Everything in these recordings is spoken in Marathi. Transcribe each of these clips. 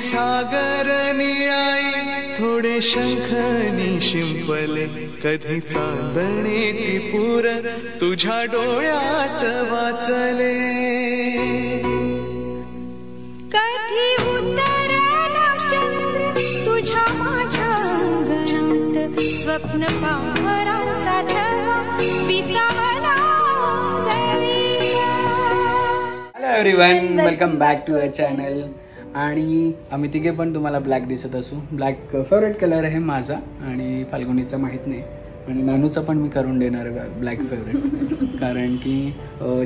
सागर निळाई थोडे शंखनी शिंपले कधी चांदणे टिपूर तुझ्या डोळ्यात वाचले कधी उतरला चंद्र तुझ्या माझ्या अंगणात स्वप्न पांघराचा छळा विसावला hello everyone, welcome back to our channel. आणि आम्ही तिघे पण तुम्हाला ब्लॅक दिसत असू. ब्लॅक फेवरेट कलर आहे माझा आणि फाल्गुनीचा माहीत नाही, आणि नानूचा पण मी करून देणार ब्लॅक फेवरेट कारण की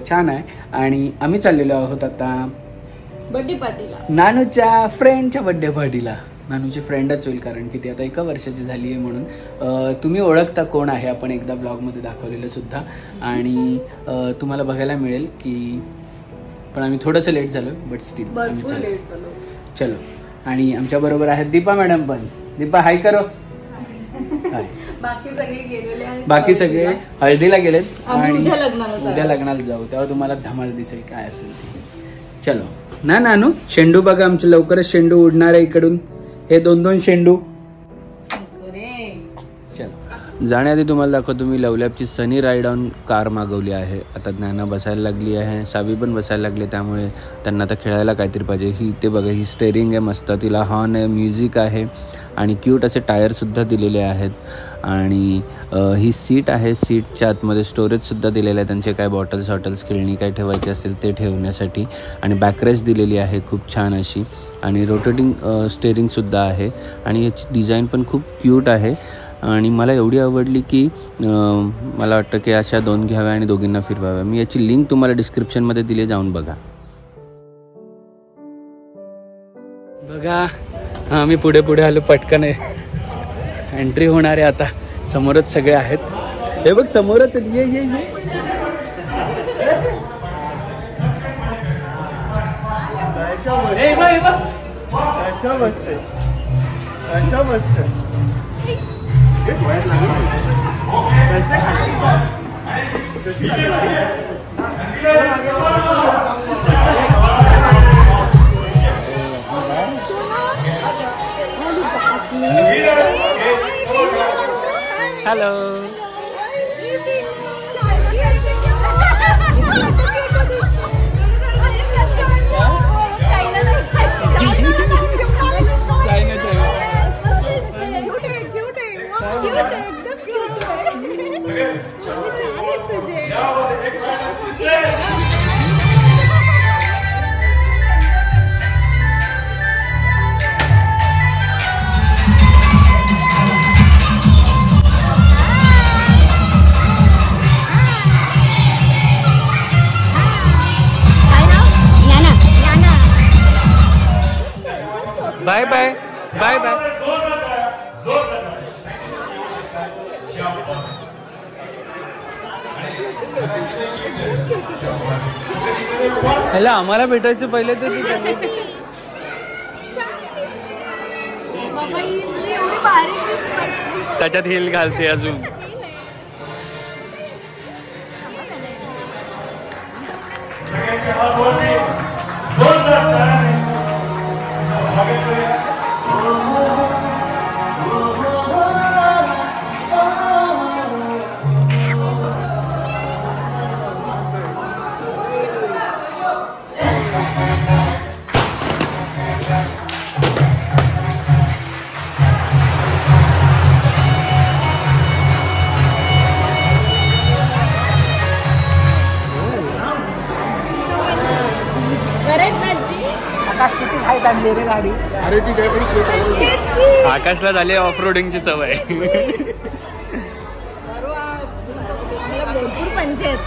छान आहे. आणि आम्ही चाललेलो आहोत आता बर्थडे पार्टीला, नानूच्या फ्रेंडच्या बर्थडे पार्टीला. नानूची फ्रेंडच होईल कारण की ती आता 1 वर्षाची झाली आहे म्हणून. तुम्ही ओळखता कोण आहे, आपण एकदा ब्लॉगमध्ये दाखवलेलं सुद्धा, आणि तुम्हाला बघायला मिळेल की पण आम्ही थोडंसं लेट झालो, बट स्टील आम्ही चलो. आणि आमच्या बरोबर आहेत दीपा मॅडम पण. दीपा हाय करो. हाय. बाकी सगळे हळदीला गेलेत आणि उद्या लग्नाला जाऊ, तेव्हा तुम्हाला धमाल दिसेल काय असेल ते. चलो ना नानू, शेंडू बघा आमचे, लवकरच शेंडू उडणार आहे इकडून. हे 2-2 शेंडू. चलो, जाण्याआधी तुम्हाला दाखवतो मी लवलॅबची सनी राईड ऑन कार मागवली आहे. आता ज्ञाना बसायला लागली आहे, सावी पण बसायला लागली, त्यामुळे त्यांना आता खेळायला काहीतरी पाहिजे. ही ते बघा, ही स्टेरिंग आहे मस्त, तिला हॉर्न आहे, म्युझिक आहे आणि क्यूट असे टायरसुद्धा दिलेले आहेत. आणि ही सीट आहे, सीटच्या आतमध्ये स्टोरेजसुद्धा दिलेलं आहे, त्यांचे काय बॉटल्स खेळणी काय ठेवायची असेल ते ठेवण्यासाठी. आणि बॅकरेस्ट दिलेली आहे खूप छान अशी, आणि रोटेटिंग स्टेरिंगसुद्धा आहे. आणि याची डिझाईन पण खूप क्यूट आहे आणि मला एवढी आवडली की मला वाटतं की अशा 2 घ्याव्या आणि दोघींना फिरवाव्या. मी याची लिंक तुम्हाला डिस्क्रिप्शनमध्ये दिली, जाऊन बघा. आम्ही पुढे आलो, पटकन एंट्री होणार आहे आता. समोरच सगळे आहेत, हे बघ समोरच. ये hello. Bye bye bye bye. ह्याला आम्हाला भेटायचं पहिले तर त्याच्यात हिल घालते अजून. गाडी. अरे ती काय आकाशला झाली ऑफ रोडिंगची सवय. भरपूर पंचायत.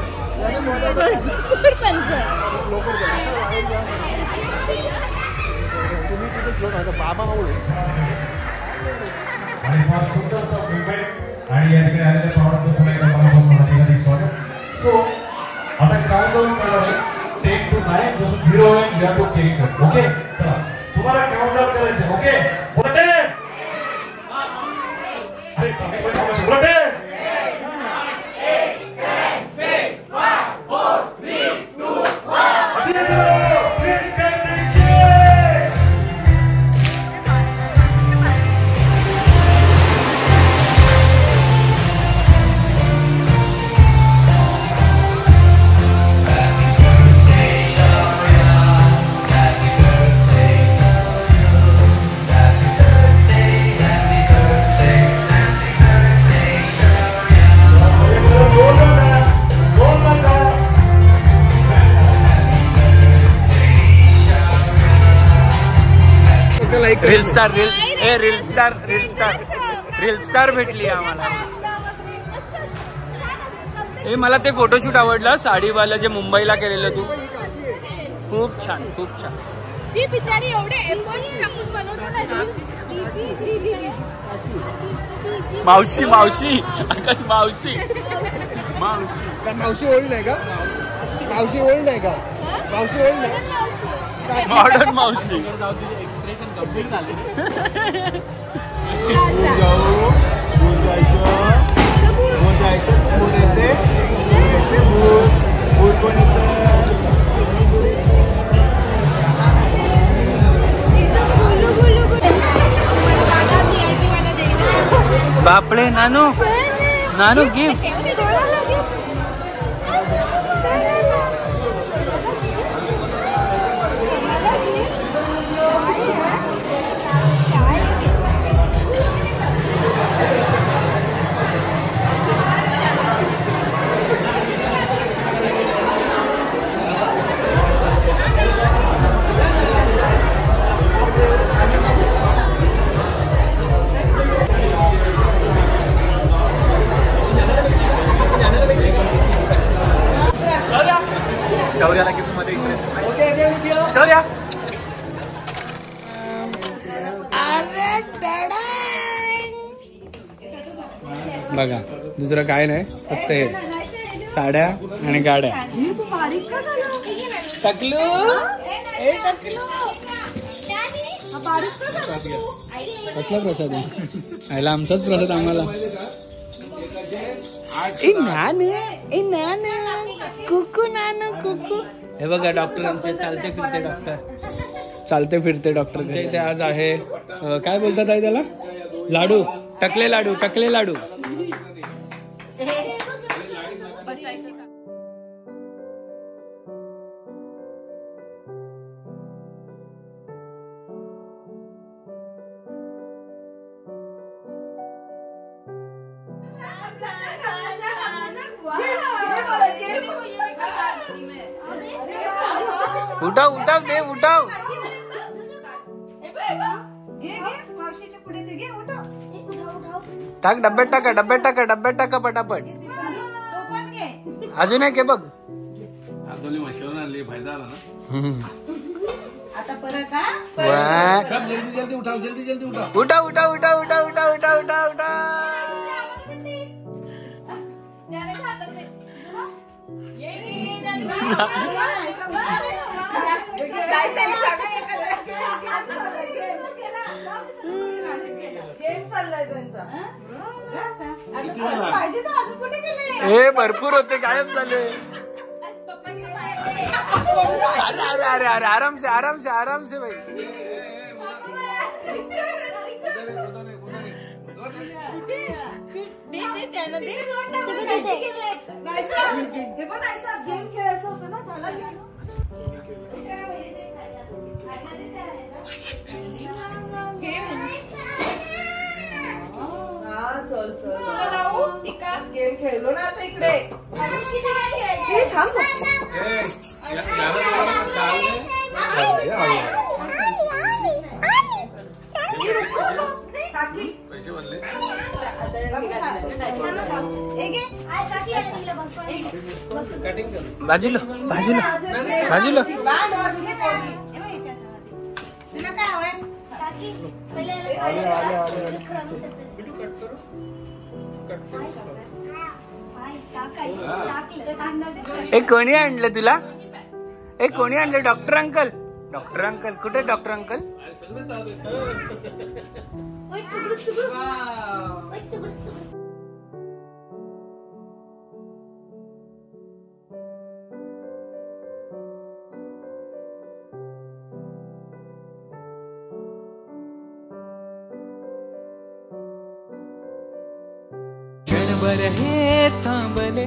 आणि या ठिकाणी आलेल्या पाहुण्यांचं पुन्हा एकदा मनापासून स्वागत. सो आता काउंटडाऊन करणार आहे. 10 to 9 जसं 0 होईल, या टू केक कट. ओके, चला तुम्हाला काउंटडाऊन करायचं. ओके, पुढे अरे कमी पण थांबा. पुढे 8 7 6 5 4 3 2 1 0. Please cut the cake. Like reel star भेटली आम्हाला. हे मला ते फोटोशूट आवडलं साडीवाला जे मुंबईला केलेलं तू. खूप छान खूप छान. ती बिचारी एवढे एफर्ट्स टाकून बनवते ना. मावशी मावशी आकाश मावशी मावशी मावशी ओल्ड आहे का? मावशी ओल्ड आहे का? मावशी ओल्ड आहे. मॉडर्न मावशी. बापरे नानू नानू गिफ्ट. शौर्याला गिफ्ट मध्ये शौर्या. बघा दुसरं काय नाही फक्त हे साड्या आणि गाड्या. टकलू कसला प्रसाद आहे? आयला आमचाच प्रसाद आम्हाला. कुकू नानू कुकू. हे बघा डॉक्टर आमचे चालते फिरते डॉक्टर. इथे आज आहे काय बोलतात आहे त्याला? लाडू टकले लाडू. उठाव दे उठाव. टाक डब्यात टाका पटापट. अजून एक बघ. उठा. हे भरपूर होते गायब झाले. अरे आराम से भाई. गेम खेळलो ना आता इकडे. बाजूला एक कोणी आणलं तुला? एक कोणी आणलं? डॉक्टर अंकल कुठे? डॉक्टर अंकल क्षणभर हे थांबले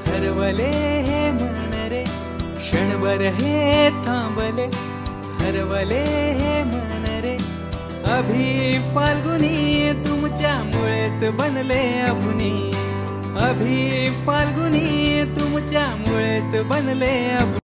हरवले हे मन रे. क्षणभर हे थांबले हरवले हे मन रे. अभि फाल्गुनी तुमच्यामुळेच बनले अभुनी. अभि फाल्गुनी तुमच्यामुळेच बनले अभुनी.